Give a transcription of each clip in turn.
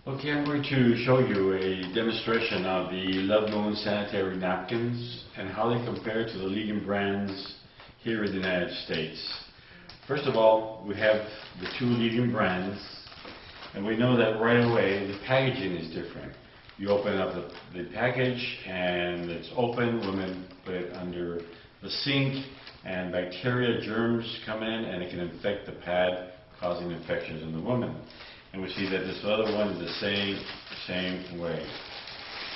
Okay, I'm going to show you a demonstration of the Love Moon sanitary napkins and how they compare to the leading brands here in the United States. First of all, we have the two leading brands, and we know that right away the packaging is different. You open up the package and it's open, women put it under the sink, and bacteria, germs come in and it can infect the pad, causing infections in the woman. And we see that this other one is the same way.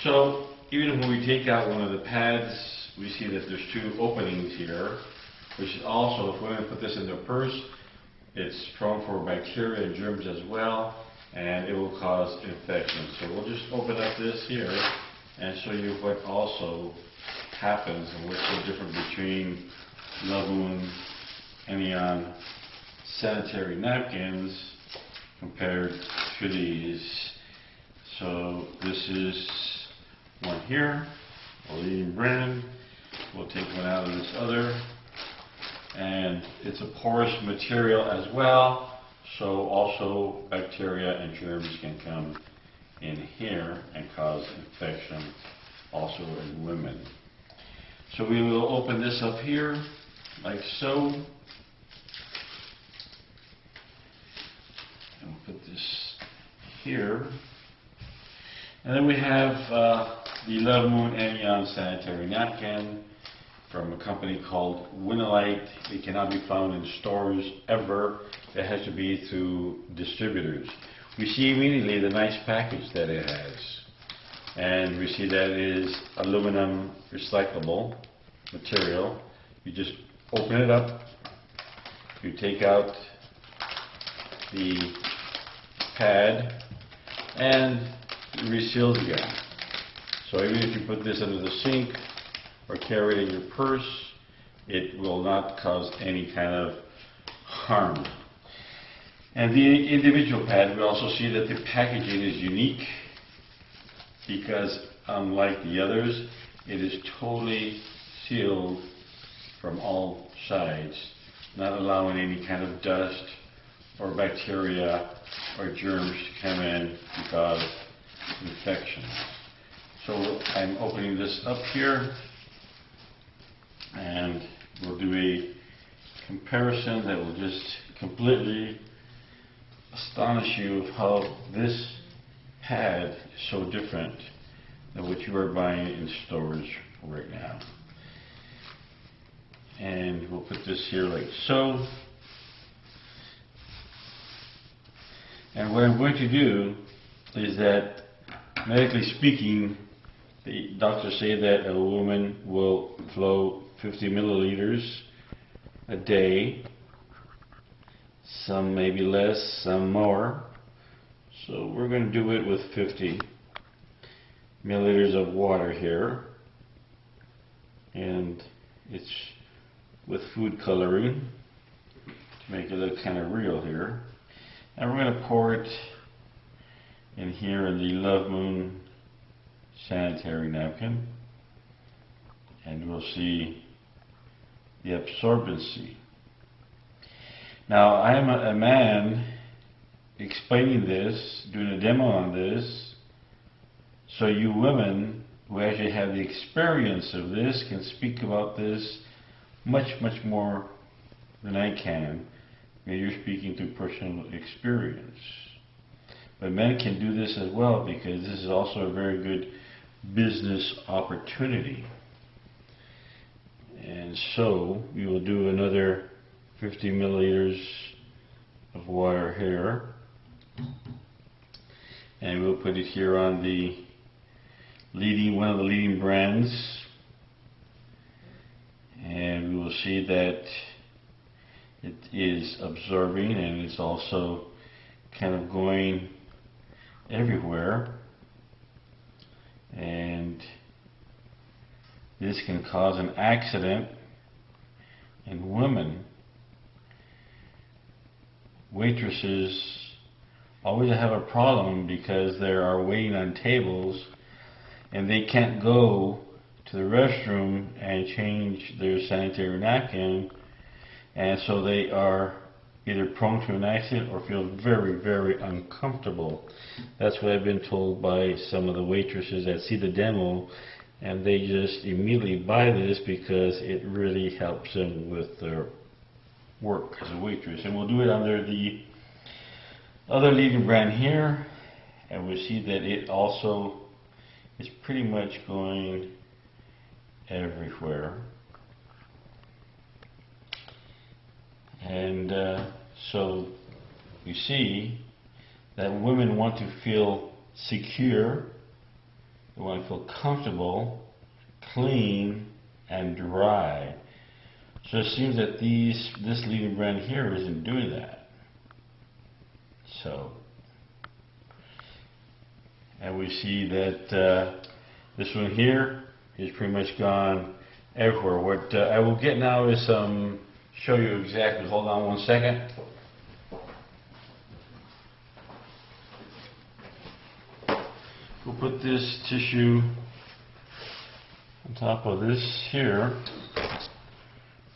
So even when we take out one of the pads, we see that there's two openings here, which is also, if women put this in their purse, it's prone for bacteria and germs as well, and it will cause infection. So we'll just open up this here and show you what also happens and what's so different between Love Moon Anion sanitary napkins compared to these. So this is one here, a leading brand. We'll take one out of this other, and it's a porous material as well, so also bacteria and germs can come in here and cause infection also in women. So we will open this up here like so. And we'll put this here. And then we have the Love Moon Anion sanitary napkin from a company called Winalite. It cannot be found in stores ever. It has to be through distributors. We see immediately the nice package that it has. And we see that it is aluminum recyclable material. You just open it up. You take out the pad and it reseals again. So even if you put this under the sink or carry it in your purse, it will not cause any kind of harm. And the individual pad, we also see that the packaging is unique because unlike the others, it is totally sealed from all sides, not allowing any kind of dust or bacteria or germs to come in to cause infection. So I'm opening this up here, and we'll do a comparison that will just completely astonish you of how this pad is so different than what you are buying in stores right now. And we'll put this here like so. And what I'm going to do is that, medically speaking, the doctors say that a woman will flow 50 milliliters a day. Some maybe less, some more. So we're going to do it with 50 milliliters of water here. And it's with food coloring to make it look kind of real here. And we're going to pour it in here in the Love Moon sanitary napkin, and we'll see the absorbency. Now I am a man explaining this, doing a demo on this, so you women who actually have the experience of this can speak about this much more than I can. You're speaking through personal experience. But men can do this as well, because this is also a very good business opportunity. And so we will do another 50 milliliters of water here, and we'll put it here on the one of the leading brands, and we will see that it is absorbing, and it's also kind of going everywhere, and this can cause an accident in women. Waitresses always have a problem because they are waiting on tables and they can't go to the restroom and change their sanitary napkin, and so they are either prone to an accident or feel very, very uncomfortable. That's what I've been told by some of the waitresses that see the demo, and they just immediately buy this because it really helps them with their work as a waitress. And we'll do it under the other leading brand here, and we see that it also is pretty much going everywhere. And so you see that women want to feel secure, they want to feel comfortable, clean, and dry. So it seems that this leading brand here isn't doing that. So, and we see that this one here is pretty much gone everywhere. What I will get now is show you exactly. Hold on one second. We'll put this tissue on top of this here.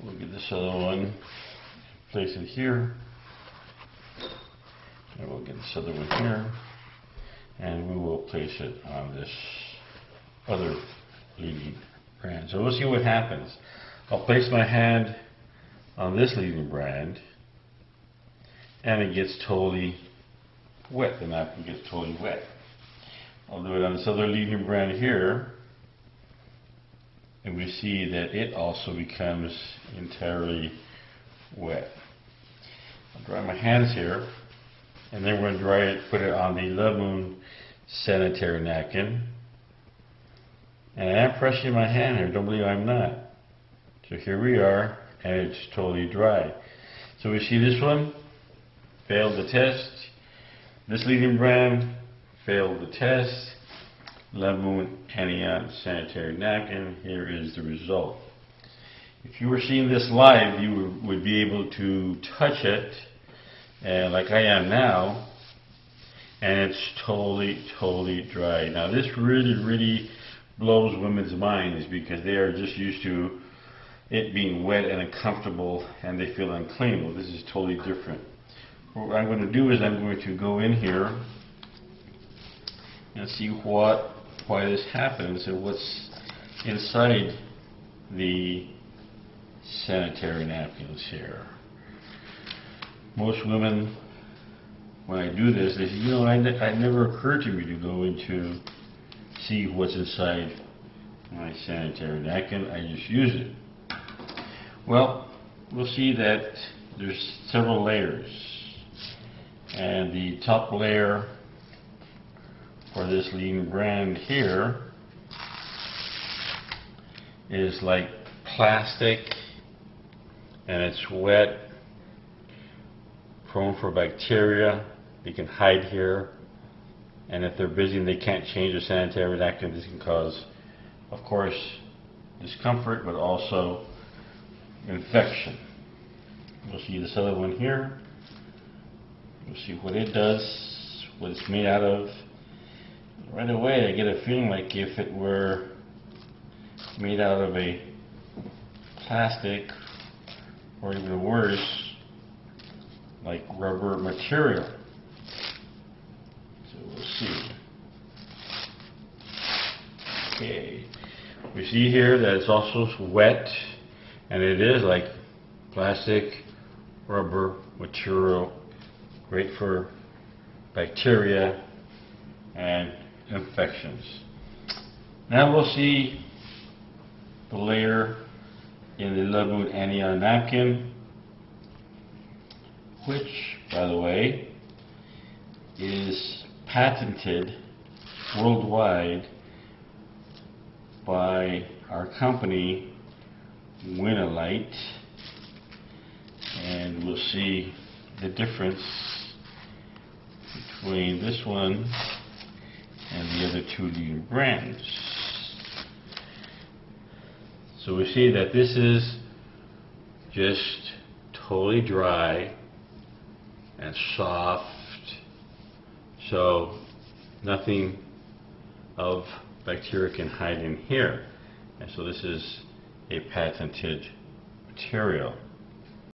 We'll get this other one, place it here, and we'll get this other one here, and we will place it on this other leading brand. So we'll see what happens. I'll place my hand on this leading brand, and it gets totally wet. The napkin gets totally wet. I'll do it on this other leading brand here, and we see that it also becomes entirely wet. I'll dry my hands here, and then we're going to dry it, put it on the Love Moon sanitary napkin. And I am pressing my hand here, don't believe I'm not. So here we are, and it's totally dry. So we see this one failed the test. This leading brand failed the test. Love Moon Anion sanitary napkin. Here is the result. If you were seeing this live, you would be able to touch it, and like I am now, and it's totally dry. Now this really blows women's minds because they are just used to it being wet and uncomfortable, and they feel unclean. Well, this is totally different. What I'm going to do is I'm going to go in here and see why this happens and what's inside the sanitary napkins here. Most women, when I do this, they say, you know, it never occurred to me to go into see what's inside my sanitary napkin. I just use it. Well, we'll see that there's several layers, and the top layer for this leading brand here is like plastic, and it's wet, prone for bacteria. They can hide here, and if they're busy and they can't change the sanitary napkin, this can cause, of course, discomfort, but also infection. We'll see this other one here. We'll see what it does, what it's made out of. Right away I get a feeling like if it were made out of a plastic, or even worse, like rubber material. So we'll see. Okay, we see here that it's also wet, and it is like plastic, rubber material, great for bacteria and infections. Now we'll see the layer in the Love Moon Anion napkin, which, by the way, is patented worldwide by our company, Winalite, and we'll see the difference between this one and the other two leading brands. So we see that this is just totally dry and soft, so nothing of bacteria can hide in here. And so this is a patented material.